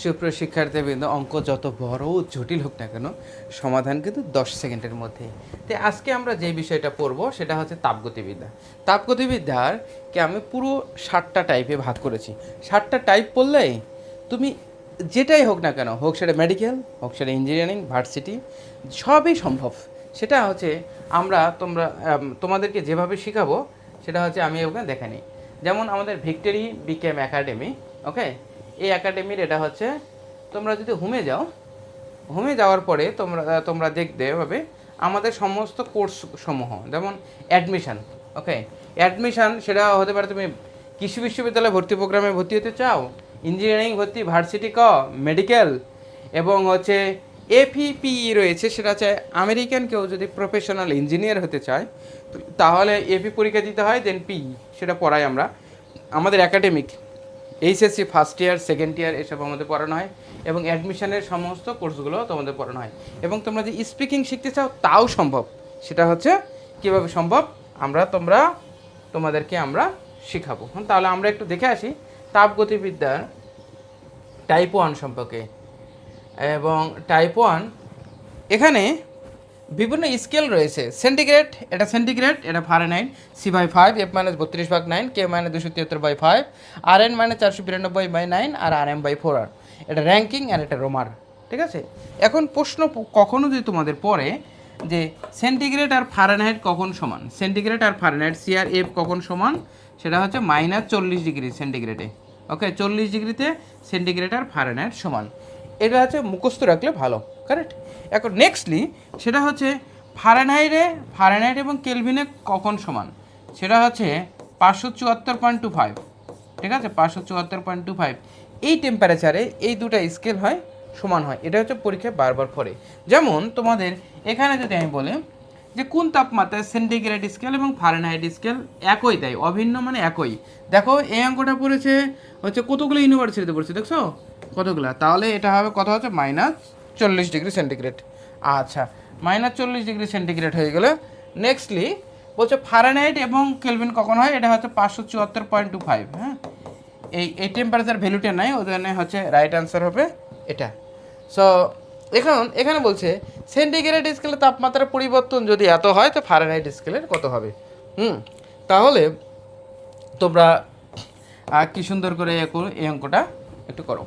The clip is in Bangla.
সুপ্রিয় শিক্ষার্থীবৃন্দ, অঙ্ক যত বড় ও জটিল হোক না কেন সমাধান কিন্তু 10 সেকেন্ডের মধ্যে। তো আজকে আমরা যে বিষয়টা পড়ব সেটা হচ্ছে তাপগতিবিদ্যা। তাপগতিবিদ্যাকে আমি পুরো 7টা টাইপে ভাগ করেছি। 7টা টাইপ পড়লেই তুমি যেটাই হোক না কেন, হোক সেটা মেডিকেল, হোক সেটা ইঞ্জিনিয়ারিং, ভার্সিটি, সবই সম্ভব। সেটা হচ্ছে তোমাদেরকে যেভাবে শেখাবো সেটা হচ্ছে আমি ওখানে দেখে নিই। যেমন আমাদের ভিক্টোরি বিকেএম একাডেমি, ওকে, এই একাডেমির এটা হচ্ছে, তোমরা যদি হোমে যাও, হোমে যাওয়ার পরে তোমরা দেখতে পাবে আমাদের সমস্ত কোর্স সমূহ, যেমন অ্যাডমিশান, ওকে, অ্যাডমিশান সেটা হতে পারে তুমি কৃষি বিশ্ববিদ্যালয়ে ভর্তি প্রোগ্রামে ভর্তি হতে চাও, ইঞ্জিনিয়ারিং ভর্তি, ভার্সিটি মেডিকেল, এবং হচ্ছে এপিপিই রয়েছে, সেটা হচ্ছে আমেরিকান কেউ যদি প্রফেশনাল ইঞ্জিনিয়ার হতে চায় তাহলে এপি পরীক্ষা দিতে হয়, দেন পিই সেটা পড়াই আমরা। আমাদের academic HSC first year, second year এসব আমাদের পড়ানো হয়, এবং অ্যাডমিশনের সমস্ত কোর্সগুলো তোমাদের পড়ানো হয়। এবং তোমরা যে স্পিকিং শিখতে চাও তাও সম্ভব। সেটা হচ্ছে কীভাবে সম্ভব তোমাদেরকে আমরা শেখাবো। তাহলে আমরা একটু দেখে আসি তাপগতিবিদ্যার টাইপ 1 সম্পর্কে। এবং টাইপ 1 এখানে বিভিন্ন স্কেল রয়েছে। সেন্টিগ্রেড, এটা Fahrenheit, C/5, F-32/9, K-273/5, Rn-492/9, আর Rm/4R। এটা র্যাঙ্কিং আর এটা রোমার, ঠিক আছে। এখন প্রশ্ন কখনো যদি তোমাদের পড়ে যে সেন্টিগ্রেড আর ফারেনহাইট কখন সমান, সেন্টিগ্রেড আর ফারেনহাইট CR/F কখন সমান, সেটা হচ্ছে -40 ডিগ্রি সেন্টিগ্রেডে, ওকে, 40 ডিগ্রিতে সেন্টিগ্রেড আর ফারেনহাইট সমান। এটা হচ্ছে মুখস্থ রাখলে ভালো, কারেক্ট। এখন নেক্সটলি সেটা হচ্ছে ফারেনহাইট এবং কেলভিনে কখন সমান, সেটা হচ্ছে 574.25, ঠিক আছে, 574.25। এই টেম্পারেচারে এই দুটো স্কেল হয় সমান হয়। এটা হচ্ছে পরীক্ষায় বারবার পড়ে। যেমন তোমাদের এখানে যদি আমি বলি যে কোন তাপমাত্রায় সেন্টিগ্রেড স্কেল এবং ফারেনহাইট স্কেল একই দেয়, অভিন্ন মানে একই। দেখো এই অঙ্কটা পড়েছে হচ্ছে কতগুলো ইউনিভার্সিটিতে পড়েছে, দেখছো কতগুলো, তাহলে এটা হবে কত হচ্ছে -40 ডিগ্রি সেন্টিগ্রেড। আচ্ছা, -40 ডিগ্রি সেন্টিগ্রেড হয়ে গেলে নেক্সটলি বলছে ফারেনহাইট এবং কেলভিন কখন হয়, এটা হচ্ছে 574.25। হ্যাঁ, এই টেম্পারেচার ভ্যালুটা নাই, ওই জন্য হচ্ছে রাইট অ্যান্সার হবে এটা। সো এখানে বলছে সেন্টিগ্রেড স্কেলের তাপমাত্রার পরিবর্তন যদি এত হয় তো ফারেনহাইট স্কেলের কত হবে। তাহলে তোমরা কি সুন্দর করে এই অঙ্কটা একটু করো।